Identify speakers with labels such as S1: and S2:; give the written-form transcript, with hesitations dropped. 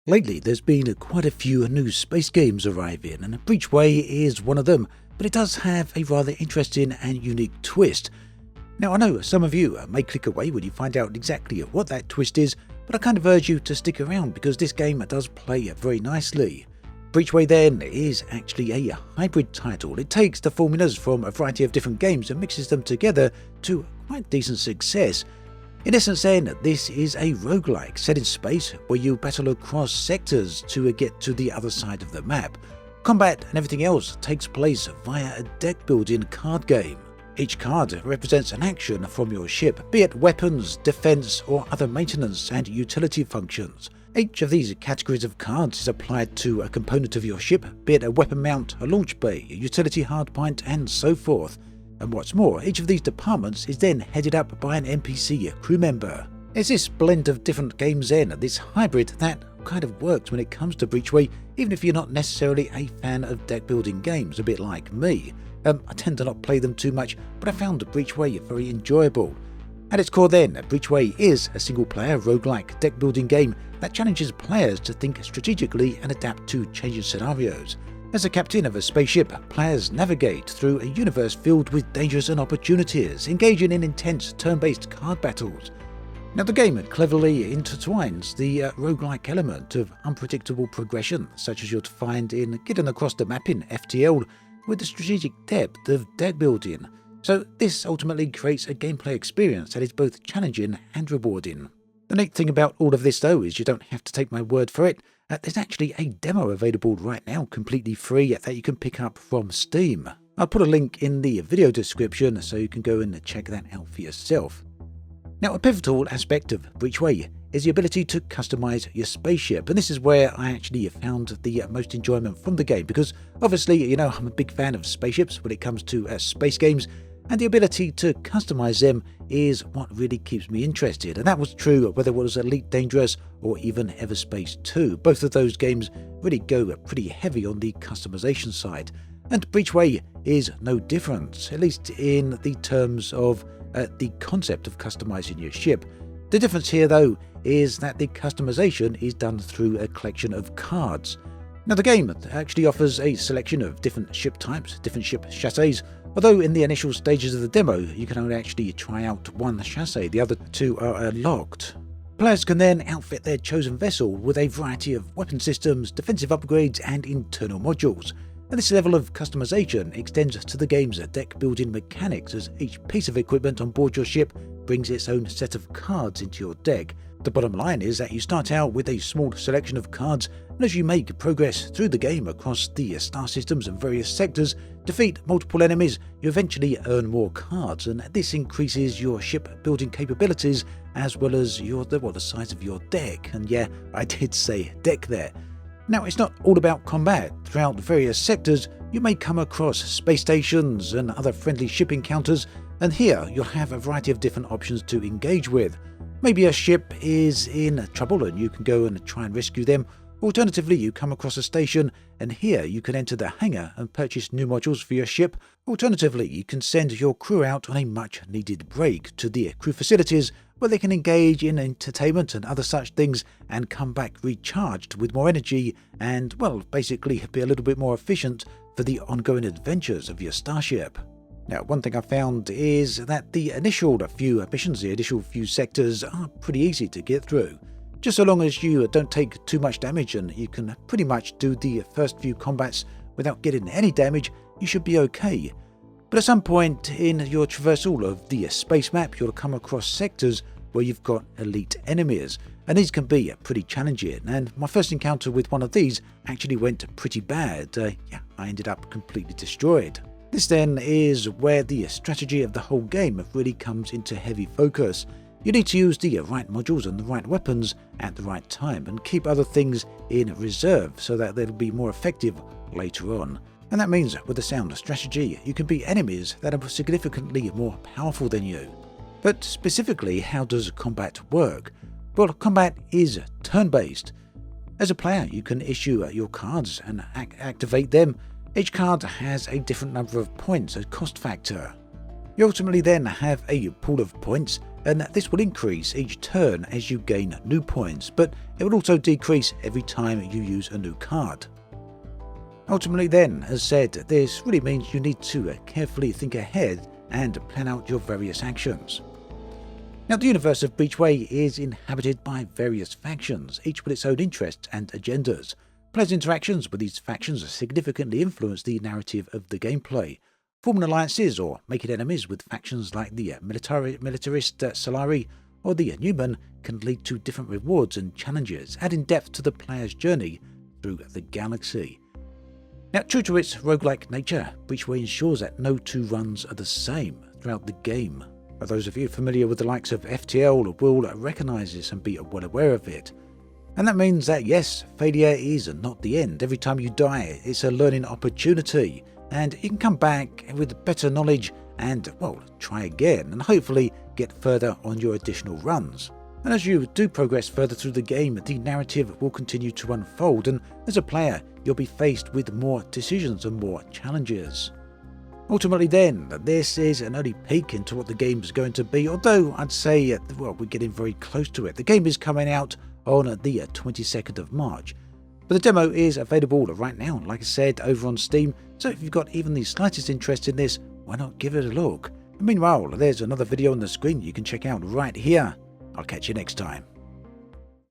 S1: Lately, there's been quite a few new space games arriving, and Breachway is one of them, but it does have a rather interesting and unique twist. Now, I know some of you may click away when you find out exactly what that twist is, but I kind of urge you to stick around because this game does play very nicely. Breachway then is actually a hybrid title. It takes the formulas from a variety of different games and mixes them together to quite decent success. In essence then, this is a roguelike set in space where you battle across sectors to get to the other side of the map. Combat and everything else takes place via a deck building card game. Each card represents an action from your ship, be it weapons, defense, or other maintenance and utility functions. Each of these categories of cards is applied to a component of your ship, be it a weapon mount, a launch bay, a utility hardpoint, and so forth. And what's more, each of these departments is then headed up by an NPC crew member. It's this blend of different games then, this hybrid, that kind of works when it comes to Breachway, even if you're not necessarily a fan of deck building games, a bit like me. I tend to not play them too much, but I found Breachway very enjoyable. At its core then, Breachway is a single-player roguelike deck building game that challenges players to think strategically and adapt to changing scenarios. As a captain of a spaceship, players navigate through a universe filled with dangers and opportunities, engaging in intense turn-based card battles. Now, the game cleverly intertwines the roguelike element of unpredictable progression, such as you'd find in getting across the map in FTL, with the strategic depth of deck building. So this ultimately creates a gameplay experience that is both challenging and rewarding. The neat thing about all of this though is you don't have to take my word for it. There's actually a demo available right now completely free that you can pick up from Steam. I'll put a link in the video description so you can go and check that out for yourself. Now, a pivotal aspect of Breachway is the ability to customize your spaceship, and this is where I actually found the most enjoyment from the game because obviously, I'm a big fan of spaceships when it comes to space games, and the ability to customize them is what really keeps me interested. And that was true whether it was Elite Dangerous or even Everspace 2. Both of those games really go pretty heavy on the customization side. And Breachway is no different, at least in the terms of the concept of customizing your ship. The difference here though is that the customization is done through a collection of cards. Now, the game actually offers a selection of different ship types, different ship chassis, although in the initial stages of the demo you can only actually try out one chassis, the other two are locked. Players can then outfit their chosen vessel with a variety of weapon systems, defensive upgrades and internal modules. And this level of customization extends to the game's deck building mechanics, as each piece of equipment on board your ship brings its own set of cards into your deck. The bottom line is that you start out with a small selection of cards, and as you make progress through the game across the star systems and various sectors, defeat multiple enemies, you eventually earn more cards, and this increases your ship building capabilities as well as the size of your deck. And yeah, I did say deck there. Now, it's not all about combat. Throughout various sectors, you may come across space stations and other friendly ship encounters, and here you'll have a variety of different options to engage with. Maybe a ship is in trouble and you can go and try and rescue them. Alternatively, you come across a station and here you can enter the hangar and purchase new modules for your ship. Alternatively, you can send your crew out on a much needed break to the crew facilities where they can engage in entertainment and other such things and come back recharged with more energy and, well, basically be a little bit more efficient for the ongoing adventures of your starship. Now, one thing I found is that the initial few missions, the initial few sectors are pretty easy to get through. Just so long as you don't take too much damage and you can pretty much do the first few combats without getting any damage, you should be okay. But at some point in your traversal of the space map, you'll come across sectors where you've got elite enemies, and these can be pretty challenging. And my first encounter with one of these actually went pretty bad. I ended up completely destroyed. This then is where the strategy of the whole game really comes into heavy focus. You need to use the right modules and the right weapons at the right time and keep other things in reserve so that they'll be more effective later on. And that means with a sound strategy, you can beat enemies that are significantly more powerful than you. But specifically, how does combat work? Well, combat is turn-based. As a player, you can issue your cards and activate them. Each card has a different number of points, a cost factor. You ultimately then have a pool of points, and this will increase each turn as you gain new points, but it will also decrease every time you use a new card. Ultimately then, as said, this really means you need to carefully think ahead and plan out your various actions. Now, the universe of Breachway is inhabited by various factions, each with its own interests and agendas. Players' interactions with these factions significantly influence the narrative of the gameplay. Forming alliances or making enemies with factions like the militarist Solari or the Newman can lead to different rewards and challenges, adding depth to the player's journey through the galaxy. Now, true to its roguelike nature, Breachway ensures that no two runs are the same throughout the game. For those of you familiar with the likes of FTL will recognise this and be well aware of it. And that means that yes, failure is not the end. Every time you die, it's a learning opportunity, and you can come back with better knowledge and, well, try again and hopefully get further on your additional runs. And as you do progress further through the game, the narrative will continue to unfold, and as a player, you'll be faced with more decisions and more challenges. Ultimately then, this is an early peek into what the game is going to be, although I'd say, well, we're getting very close to it. The game is coming out on the 22nd of March, but the demo is available right now, like I said, over on Steam, so if you've got even the slightest interest in this, why not give it a look? And meanwhile, there's another video on the screen you can check out right here. I'll catch you next time.